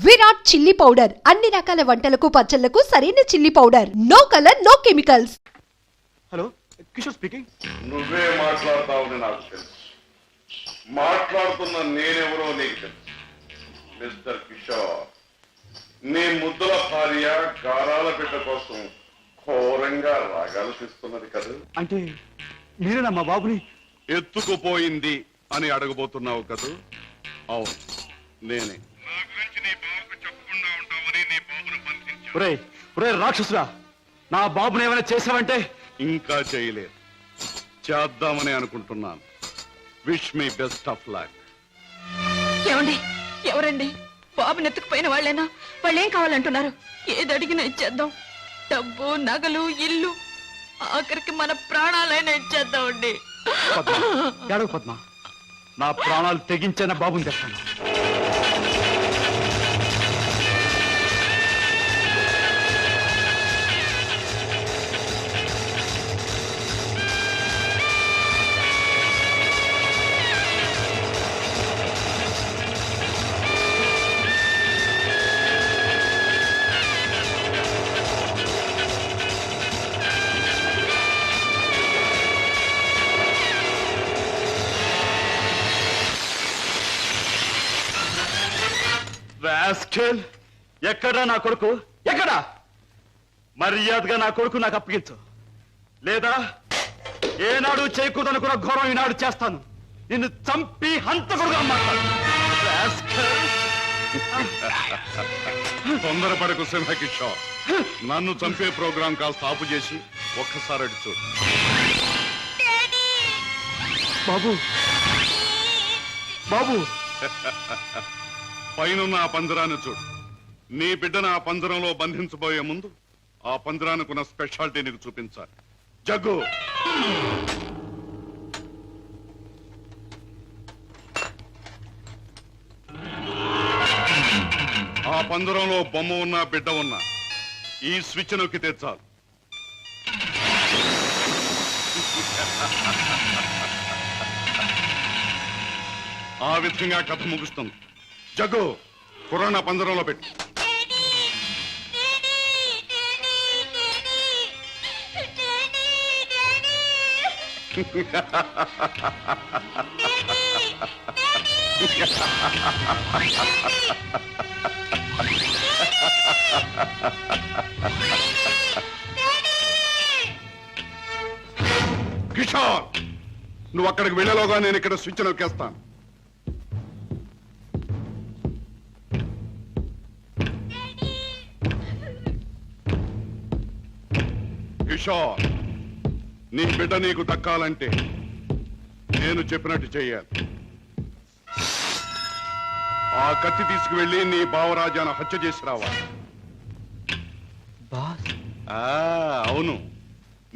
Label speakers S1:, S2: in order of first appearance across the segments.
S1: Virat chilli powder అన్ని రకాల వంటలకు పచ్చళ్లకు సరైన chilli powder. No colour, no chemicals.
S2: Hello, Kishore speaking.
S3: నువ్వే మాట్లాడతావని నాకు తెలుసు. మాట్లాడుతున్న నేనెవరో నీకు తెలుసు. మిస్టర్ కిషోర్, నీ ముద్దుల భార్య గారాల బిడ్డ కోసం ఘోరంగా రాగాలు తీస్తున్నది కదా.
S2: అంటే మీరేనా మా బాబుని
S3: ఎత్తుకుపోయింది అని అడగబోతున్నావు కదా? అవును, నేనే.
S2: రాక్షసురా, నా బాబుని ఏమైనా చేసావంటే.
S3: ఇంకా చేయలేదు, చేద్దామని అనుకుంటున్నాను. Wish me best of luck.
S4: ఏమండి, ఎవరండి? బాబుని ఎత్తుకుపోయిన వాళ్ళేనా? వాళ్ళు ఏం కావాలంటున్నారు? ఏది అడిగినా ఇచ్చేద్దాం. డబ్బు, నగలు, ఇల్లు, ఆఖరికి మన ప్రాణాలైనా ఇచ్చేద్దామండి.
S2: పద్మ, నా ప్రాణాలు తెగించిన బాబుని తెస్తాను. ఎక్కడా నా కొడుకు? ఎక్కడా? మర్యాదగా నా కొడుకు నాకు అప్పగించు, లేదా ఏనాడు చేయకూడదనుకున్న ఘోరం ఈనాడు చేస్తాను. నిన్ను చంపి హంతకుడుగా మాట్లాడు.
S3: తొందరపడకు సింహకిషోర్. నన్ను చంపే ప్రోగ్రాం కాస్త ఆపు చేసి ఒక్కసారి అడి చూడు.
S2: బాబు, బాబు,
S3: పైనున్న ఆ పంజరాన్ని చూడు. నీ బిడ్డను ఆ పంజరంలో బంధించబోయే ముందు ఆ పంజరానికున్న స్పెషాలిటీ నీకు చూపించాలి. జగ్గు, ఆ పంజరంలో బొమ్మ ఉన్నా బిడ్డ ఉన్నా ఈ స్విచ్ నొక్కితే చాలు. ఆ విధంగా కథ ముగుస్తుంది. జగ్గు, కుర్రాన్ని పంజరంలో పెట్టు. కిషోర్, నువ్వు అక్కడికి వెళ్ళలోగా నేను ఇక్కడ స్విచ్ నొక్కేస్తాను. కిషోర్, నీ బిడ్డ నీకు దక్కాలంటే నేను చెప్పినట్టు చెయ్యాలి. ఆ కత్తి తీసుకువెళ్ళి నీ బావరాజాను హత్య చేసి రావాలి. అవును,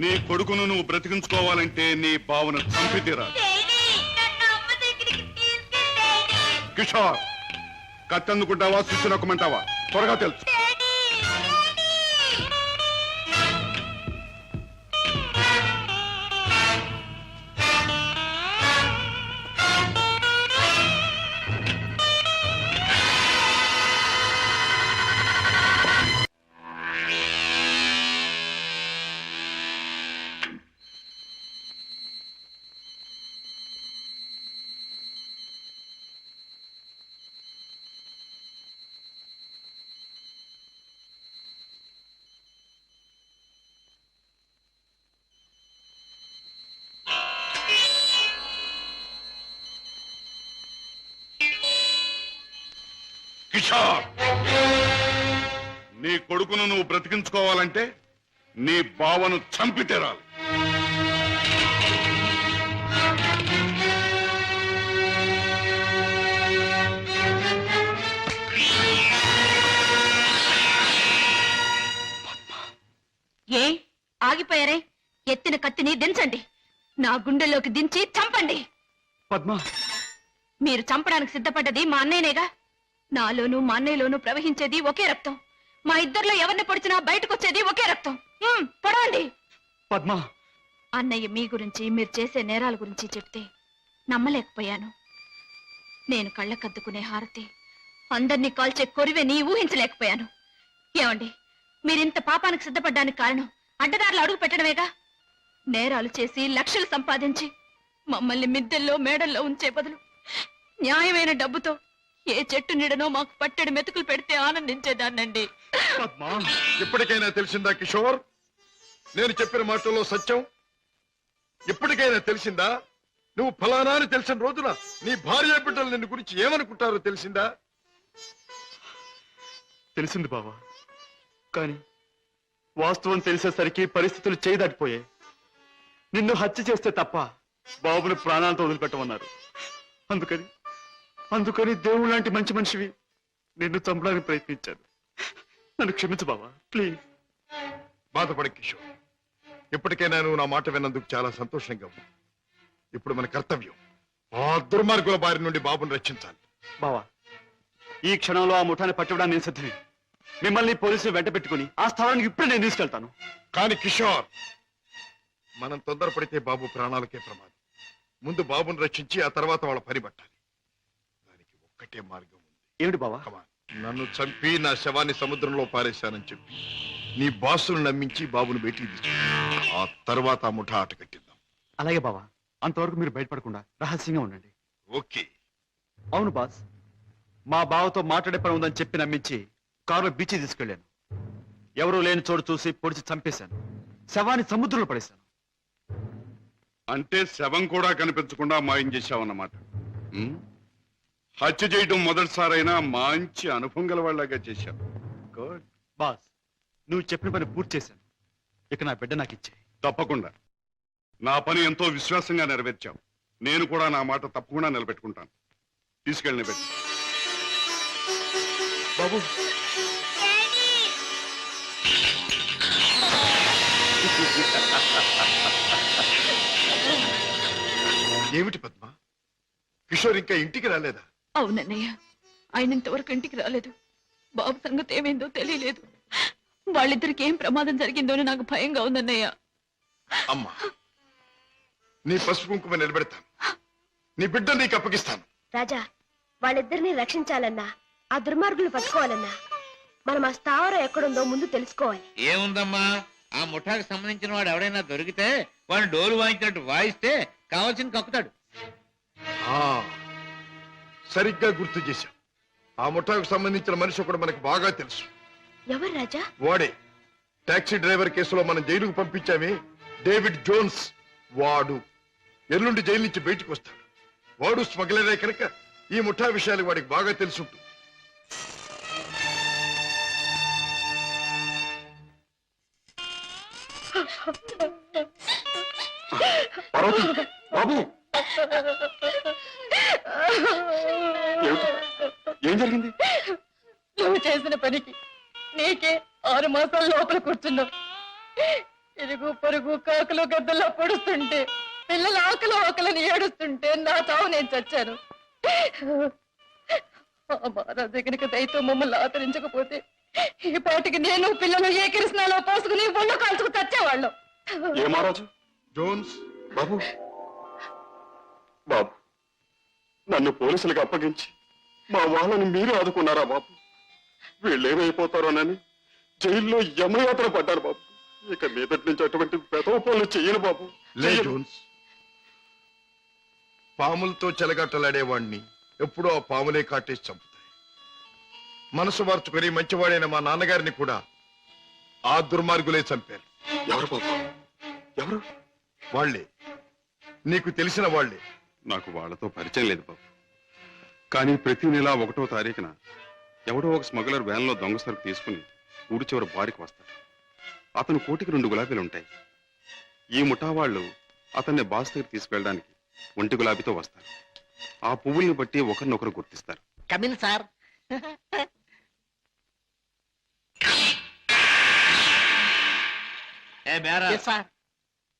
S3: నీ కొడుకును నువ్వు బ్రతికించుకోవాలంటే నీ బావను చంపి తీరాలి. కిషోర్, కత్తి అందుకుంటావా, స్విచ్ నొక్కమంటావా? త్వరగా తెలుసు. కిషోర్, నీ కొడుకును నువ్వు బ్రతికించుకోవాలంటే నీ బావను చంపి తీరాలి.
S4: ఏ ఆగిపోయారే? ఎత్తిన కత్తిని దించండి. నా గుండెల్లోకి దించి చంపండి.
S2: పద్మ,
S4: మీరు చంపడానికి సిద్ధపడ్డది మా అన్నయ్యనేగా. నాలోనూ మా అన్నయ్యలోనూ ప్రవహించేది ఒకే రక్తం. మా ఇద్దరిలో ఎవరిని పొడిచినా బయటకు వచ్చేది ఒకే రక్తం. పొడవండి.
S2: పద్మ,
S4: అన్నయ్య మీ గురించి మీరు చేసే నేరాల గురించి చెప్తే నమ్మలేకపోయాను. నేను కళ్ళకద్దుకునే హారతి అందరినీ కాల్చే కొరివే ఊహించలేకపోయాను. ఏమండి, మీరింత పాపానికి సిద్ధపడ్డానికి కారణం అడ్డదారులు అడుగు పెట్టడమేగా. నేరాలు చేసి లక్షలు సంపాదించి మమ్మల్ని మిద్దెల్లో మేడల్లో ఉంచే బదులు న్యాయమైన డబ్బుతో ఏ చెట్టు నీడనో మాకు పట్టెడు మెతుకులు పెడితే ఆనందించేదాన్నండి.
S2: పద్మ,
S3: ఇప్పటికైనా తెలిసిందా కిషోర్? నేను చెప్పిన మాటల్లో సత్యం ఇప్పటికైనా తెలిసిందా? నువ్వు ఫలానా అని తెలిసిన రోజున నీ భార్య బిడ్డలు నిన్ను గురించి ఏమనుకుంటారో తెలిసిందా?
S2: తెలిసింది బావా. కానీ వాస్తవం తెలిసేసరికి పరిస్థితులు చేయి దాటిపోయాయి. నిన్ను హత్య చేస్తే తప్ప బాబుని ప్రాణాలతో వదిలిపెట్టమన్నారు. అందుకని దేవుడు లాంటి మంచి మనిషివి నిన్ను చంపడానికి ప్రయత్నించాను. నన్ను క్షమించు బావా, ప్లీజ్.
S3: బాధపడ కిషోర్, ఇప్పటికైనా నువ్వు నా మాట విన్నందుకు చాలా సంతోషంగా ఉంది. ఇప్పుడు మన కర్తవ్యం ఆ దుర్మార్గుల బారి నుండి బాబుని రక్షించాలి.
S2: బావా, ఈ క్షణంలో ఆ ముఠాన్ని పట్టుకోవడానికి నేను సిద్ధమే. మిమ్మల్ని పోలీసులు వెంట పెట్టుకుని ఆ స్థలానికి ఇప్పుడే నేను తీసుకెళ్తాను.
S3: కానీ కిషోర్, మనం తొందరపడితే బాబు ప్రాణాలకే ప్రమాదం. ముందు బాబుని రక్షించి ఆ తర్వాత వాళ్ళ పని పట్టాలి. దానికి ఒక్కటే మార్గం ఉంది.
S2: ఏమిటి బావా?
S3: Come on. నన్ను చంపి నా శవాన్ని సముద్రంలో పారేశానని చెప్పి నీ బాసును నమ్మించి బాబును బయటికి తీసుకు, ఆ తర్వాత ఆ ముఠా ఆట కట్టిద్దాం.
S2: అలాగే బావా, అంతవరకు మీరు బయటపడకుండా రహస్యంగా ఉండండి.
S3: ఓకే.
S2: అవును బాస్, మా బావతో మాట్లాడే పని ఉందని చెప్పి నమ్మించి కారులో బీచ్ తీసుకెళ్లాను. ఎవరూ లేని చోటు చూసి పొడిచి చంపేశాను. శవాన్ని సముద్రంలో పడేశాను.
S3: అంటే శవం కూడా కనిపించకుండా మాయం చేశావన్నమాట. హత్య చేయడం మొదటిసారైనా మంచి అనుభవం గల వాళ్ళగా చేశావు. గుడ్.
S2: బాస్, నువ్వు చెప్పిన పని పూర్తి చేశాను. ఇక నా బిడ్డ నాకు ఇచ్చే.
S3: తప్పకుండా. నా పని ఎంతో విశ్వాసంగా నెరవేర్చావు. నేను కూడా నా మాట తప్పకుండా నిలబెట్టుకుంటాను. తీసుకెళ్ళి పెట్టి
S2: బాబు.
S3: ఏమిటి పద్మ, కిషోర్ ఇంకా ఇంటికి రాలేదా?
S4: అవునన్నయ్య, ఆయన ఇంతవరకు ఇంటికి రాలేదు. బాబు సంగతి ఏమైందో తెలియలేదు. వాళ్ళిద్దరికి ఏం ప్రమాదం జరిగిందో అని నాకు భయంగా ఉందన్నయ్య.
S3: అమ్మా, నీ పసుపు కుంకుమ నిలబెడతాను. నీ బిడ్డ నీకు అప్పగిస్తాను.
S5: రాజా, వాళ్ళిద్దరిని రక్షించాలన్నా ఆ దుర్మార్గులు పట్టుకోవాలన్నా మనం ఆ స్థావరం ఎక్కడుందో ముందు తెలుసుకోవాలి.
S6: ఏముందమ్మా, ఆ ముఠాకి సంబంధించిన వాడు ఎవడైనా దొరికితే వాడు డోలు వాయించినట్టు వాయిస్తే కావాల్సింది కక్కుతాడు.
S3: ఆ, సరిగ్గా గుర్తు చేశాం. ఆ ముఠాకు సంబంధించిన మనిషి ఒకడు మనకు బాగా తెలుసు.
S5: ఎవరు రాజా?
S3: వాడే టాక్సీ డ్రైవర్ కేసులో మనం జైలుకు పంపించామే, డేవిడ్ జోన్స్. వాడు ఎల్లుండి జైలు నుంచి బయటకు వస్తాడు. వాడు స్మగ్లరే కనుక ఈ ముఠా విషయాలు వాడికి బాగా తెలుసుంటుంది.
S2: పార్వతి, బాబు, ఏమిటి? ఏం జరిగింది?
S4: నువ్వు చేసిన పనికి నీకే 6 మాసాల లోపల కూర్చున్నావు. ఇరుగు పొరుగు కాకులు గద్దల్లో పొడుస్తుంటే, పిల్లల ఆకలని ఏడుస్తుంటే నా చావు నేను చచ్చాను. ఆ మహారాజు కనుక దయతో మమ్మల్ని ఆదరించకపోతే ఈ పాటికి నేను పిల్లలు ఏ కిరసనాలో పోసుకుని ఒళ్ళు కాల్చుకు చచ్చేవాళ్ళం.
S2: ఏ మహారాజు?
S3: జోన్స్,
S2: బాబు, బాబు, నన్ను పోలీసులకు అప్పగించి మా వాళ్ళని మీరే ఆదుకున్నారా బాబు? వీళ్ళేమైపోతారోనని జైల్లో యమయాత్ర పడ్డారు బాబు. ఇక మీదటి నుంచి అటువంటి పెదవ పనులు చెయ్యను బాబు.
S3: లే జోన్స్. పాములతో చెలగట్టలాడేవాణ్ణి ఎప్పుడూ ఆ పాములే కాటేసి చంపుతాయి. మనసు మార్చుకుని మంచివాడైన మా నాన్నగారిని కూడా ఆ దుర్మార్గులే చంపారు.
S2: ఎవరు బాబు? ఎవరు?
S3: వాళ్లే, నీకు తెలిసిన వాళ్లే.
S7: నాకు వాళ్లతో పరిచయం లేదు బాబు. కానీ ప్రతి నెల 1వ తారీఖున ఎవడో ఒక స్మగ్లర్ వ్యాన్లో దొంగ సరుకు తీసుకుని ఊరి చివరి బారికి వస్తాడు. అతను కోటికి 2 గులాబీలు ఉంటాయి. ఈ ముఠా వాళ్ళు అతన్ని బాస్ దగ్గర తీసుకెళ్ళడానికి 1 గులాబీతో వస్తారు. ఆ పువ్వుల్ని బట్టి ఒకరినొకరు గుర్తిస్తారు.
S6: Come in sir. ఏ బేరా,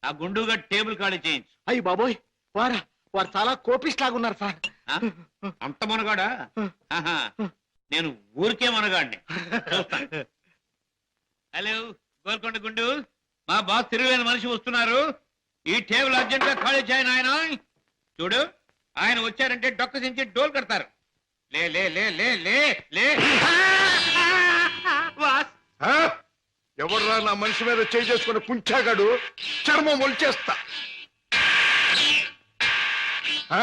S6: ఆ గుండుగా టేబుల్ ఖాళీ చేయించు.
S8: అయ్యి బాబోయ్, వారు చాలా కోపిస్ట్ లాగున్నారు సార్.
S6: ఆ? అంత మనగాడా? ఆహా, నేను ఊరికే మనగాడిని. చూస్తా. హలో గోల్కొండ గుండు, మా బాస్ తిరుగులేని మనిషి వస్తున్నారు. ఈ టేబుల్ అర్జెంట్ గా ఖాళీ చేయను. ఆయన చూడు, ఆయన వచ్చారంటే డొక్క దించి డోల్ కడతారు. లే లే లే లే లే లే. బాస్
S3: ఆ? ఎవర్రా నా మనిషి మీద చేయి చేసుకుని కుంచాగాడు? చర్మం ఒలిచేస్తా. ఆ?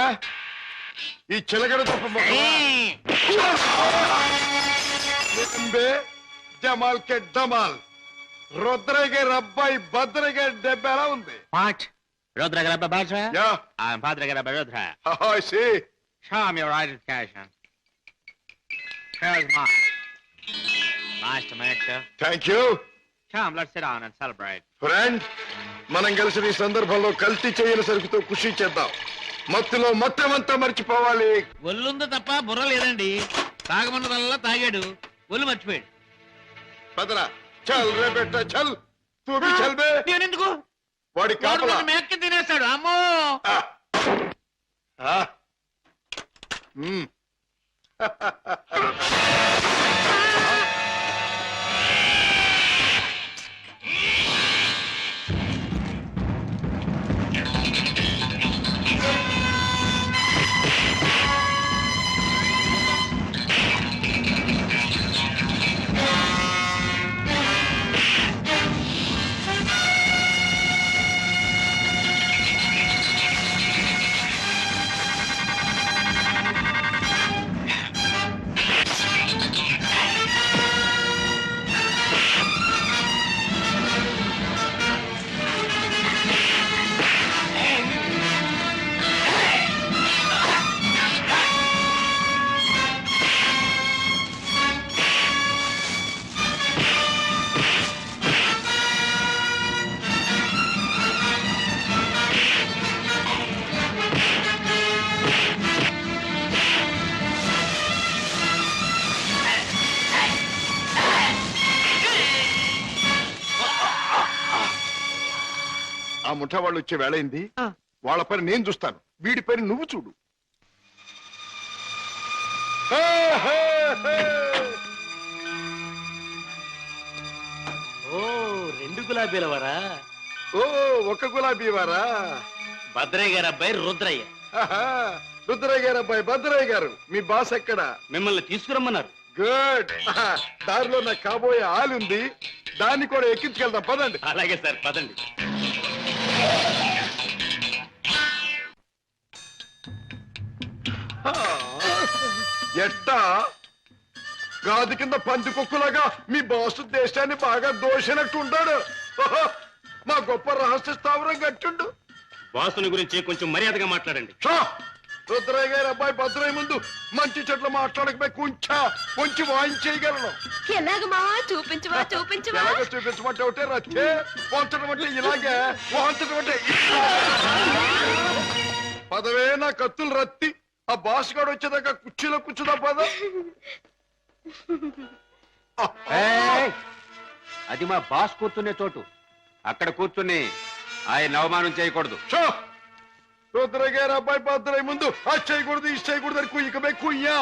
S3: ఈ చిలకడ తప్ప జమాల్ కే డమాల్. రుద్రయ్య గారి అబ్బాయి భద్రయ్య గారి దెబ్బ ఎలా ఉంది?
S6: Rodra grabba Bajra?
S3: Yeah.
S6: I'm Padre grabba Rodra.
S3: I see.
S6: Show me your identification. Here's mine. Nice to meet you.
S3: Thank you.
S6: Come, let's sit down and celebrate.
S3: Friend, మనం కలిసి ఈ సందర్భంలో కల్తీ చేయని సరుకుతో ఖుషి చేద్దాం. మత్తులో మొత్తమంతా మర్చిపోవాలి.
S6: ఒళ్ళుందో తప్ప బుర్ర లేదండి. తాగమన్నదల్లా తాగాడు, ఒళ్ళు మర్చిపోయాడు.
S3: పదరా, చల్ రే బెట్ట, చల్. తూ భీ చల్ బే.
S6: నేనెందుకు?
S3: వాడి కాపలా.
S6: మేక్కి తినేస్తాడు. అమ్మో.
S3: మ్మ్. ఆ ముఠా వాళ్ళు వచ్చే వేళైంది. వాళ్ళ పని నేను చూస్తాను, వీడి పని నువ్వు చూడు.
S8: ఓ 2 గులాబీల వరా.
S3: ఓ, ఒక గులాబీ వారా?
S8: భద్రయ్య గారి అబ్బాయి రుద్రయ్య.
S3: రుద్రయ్య గారు అబ్బాయి భద్రయ్య గారు. మీ బాస్ ఎక్కడ?
S8: మిమ్మల్ని తీసుకురమ్మన్నారు.
S3: గుడ్. దారిలో నాకు కాబోయే ఆలుంది, దాన్ని కూడా ఎక్కించుకెళ్దాం. పదండి.
S8: అలాగే సార్, పదండి.
S3: ఎట్టా గాది కింద పంది కుక్కులాగా మీ బాసు దేశాన్ని బాగా దోషినట్టు ఉంటాడు. మా గొప్ప రహస్య స్థావరం కట్టిండు.
S8: బాసుని గురించి కొంచెం మర్యాదగా మాట్లాడండి.
S3: షా! రుద్రయ్య గారి అబ్బాయి భద్రయ్య ముందు మంచి చెట్లు మాట్లాడకపోయి కొంచెం వాయించేయగలను.
S5: ఎలాగ మావా? చూపించవా చూపించవా?
S3: ఎలాగ చూపించమంటే ఒకటే రచ్చే, వంచడం అంటే ఇలాగే, వాంచడం అంటే పదవే నా కత్తులు రత్తి. ఆ బాస్ గాడు వచ్చేదాకా కుర్చీలో కూర్చుదా పద.
S7: అది మా బాస్ కూర్చునే చోటు. అక్కడ కూర్చుని ఆయన అవమానం చేయకూడదు.
S3: రుద్రయ్య గారి అబ్బాయి భద్రయ్య ముందు అది చేయకూడదు, ఇది చేయకూడదు అని కుయ్యకమే కుయ్యా,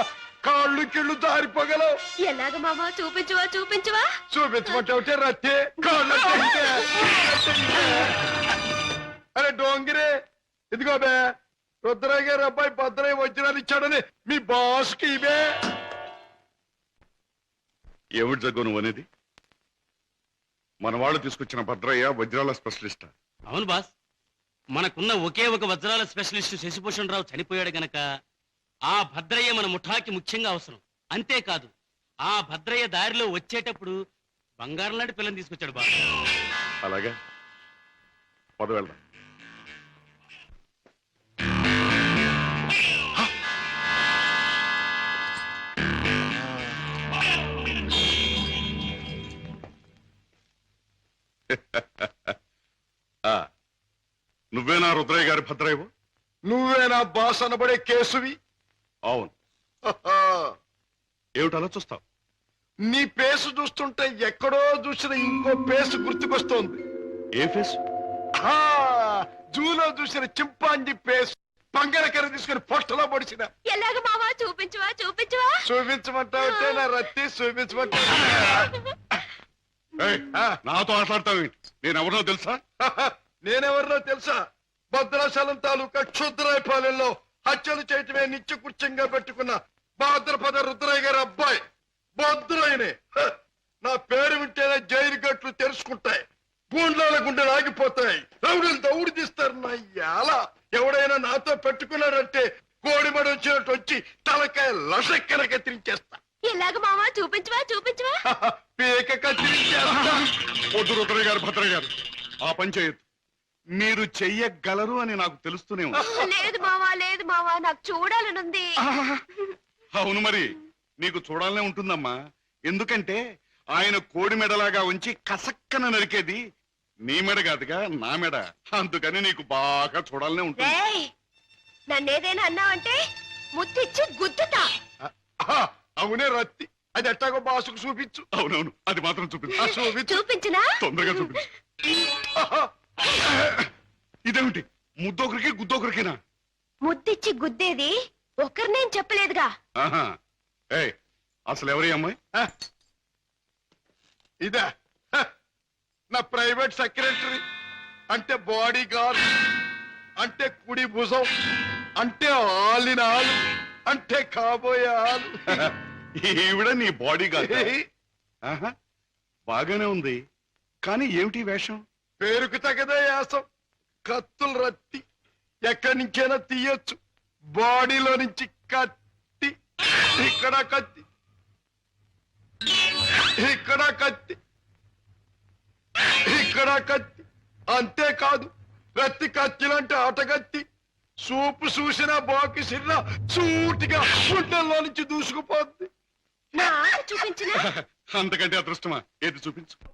S3: కాళ్ళు కిళ్ళు జారిపోగలవు.
S5: ఎలాగ మావా? చూపించవా చూపించవా?
S3: చూపించమంటే ఒకటే రత్తే, కాళ్ళు అరే డోంగిరే, ఇదిగో బే, రుద్రయ్య గారి అబ్బాయి భద్రయ్య వజ్రాలు ఇచ్చాడని మీ బాస్ కి ఇవే.
S2: ఏమిటి జగ్గు నువ్వు అనేది? మన వాళ్ళు తీసుకొచ్చిన భద్రయ్య వజ్రాల స్పెషలిస్ట్.
S8: అవును బాస్, మనకున్న ఒకే ఒక వజ్రాల స్పెషలిస్ట్ శశిభూషణ్ రావు చనిపోయాడు గనక ఆ భద్రయ్య మన ముఠాకి ముఖ్యంగా అవసరం. అంతేకాదు, ఆ భద్రయ్య దారిలో వచ్చేటప్పుడు బంగారం లాంటి పిల్లని తీసుకొచ్చాడు బాస్.
S2: అలాగే పద వెళ్దాం. నువ్వేనా రుద్రయ్య గారి భద్రయ్యవు?
S3: నువ్వేనా బాస్ అనబడే కేసువి?
S2: అవును. ఏమిటి అలా చూస్తావు?
S3: నీ పేసు చూస్తుంటే ఎక్కడో చూసిన ఇంకో పేసు గుర్తుకొస్తోంది.
S2: ఏ ఫేస్?
S3: జూలో చూసిన చింపాంజీ పేసు. పంగరకర తీసుకుని పొట్టలో పొడిచిన.
S5: ఎలాగ మావా? చూపించవా చూపించవా?
S3: చూపించమంటావుంటే నా రత్తి చూపించమంటా.
S7: ఏయ్, నాతో మాట్లాడతావు నేను ఎవరినో తెలుసా?
S3: నేనెవరినో తెలుసా? భద్రాచలం తాలూకా క్షుద్రాయపాలెంలో హత్యలు చేయటమే నిత్యకృత్యంగా పెట్టుకున్న భాద్రపద రుద్రయ్య గారి అబ్బాయి భద్రయ్యనే. నా పేరు వింటేనే జైలు గట్లు తెరుచుకుంటాయి, గూండ్లాల గుండెలు ఆగిపోతాయి, రౌడీలు దౌడు తీస్తారు. నా యాల ఎవడైనా నాతో పెట్టుకున్నాడంటే కోడిమడి వచ్చినట్టు వచ్చి తలకాయ లసక్కన కత్తిరించేస్తా.
S5: ఎలాగ మావా? చూపించవా చూపించవా?
S3: పీక కత్తిరించేస్తా.
S7: వద్దు రుద్రయ్య గారు, భద్రయ్య గారు, ఆ పని చేయొద్దు. మీరు చెయ్యగలరు అని నాకు తెలుస్తూనే ఉంది.
S5: లేదు మావా నాకు చూడాలనుంది.
S7: అవును మరి, నీకు చూడాలనే ఉంటుందమ్మా. ఎందుకంటే ఆయన కోడి మెడలాగా ఉంచి కసక్కన నరికేది నీ మెడ కాదుగా, నా మెడ. అందుకని నీకు బాగా చూడాలనే ఉంటుంది.
S5: రేయ్, నన్నేదైనా అన్నావంటే ముత్తిచ్చి గుద్దుతా.
S3: అవునే రత్తి, అది ఎట్టాగో బాసుకు చూపించు.
S7: అవునవును, అది మాత్రం చూపించు.
S3: చూపించు.
S5: చూపించినా?
S7: తొందరగా చూపించు. ఇదేమిటి, ముద్దొకరికి గుద్దొకరికినా?
S5: ముద్దిచ్చి గుద్దేది ఒకరినేం చెప్పలేదుగా.
S7: ఆహా. ఏయ్, అసలు ఎవరి అమ్మాయి?
S3: ఇదా నా ప్రైవేట్ సెక్రటరీ, అంటే బాడీ గార్డ్, అంటే కుడి భుజం, అంటే ఆలిన ఆలు, అంటే కాబోయే ఆలు.
S7: ఈవిడ నీ బాడీ గార్డ్? ఆహా, బాగానే ఉంది. కానీ ఏమిటి వేషం?
S3: పేరుకు తగదే యాసం, కత్తులు రత్తి ఎక్కడి నుంచైనా తీయొచ్చు. బాడీలో నుంచి కత్తి, ఇక్కడ కత్తి, ఇక్కడ కత్తి, ఇక్కడ కత్తి. అంతేకాదు, కత్తి కత్తిలంటే ఆటగత్తి. సూపు చూసినా బాకి సిన్న సూటిగా గుండెల్లో నుంచి దూసుకుపోద్ది.
S5: నా చూపించినా?
S7: అంతకంటే అదృష్టమా? ఏది చూపించు.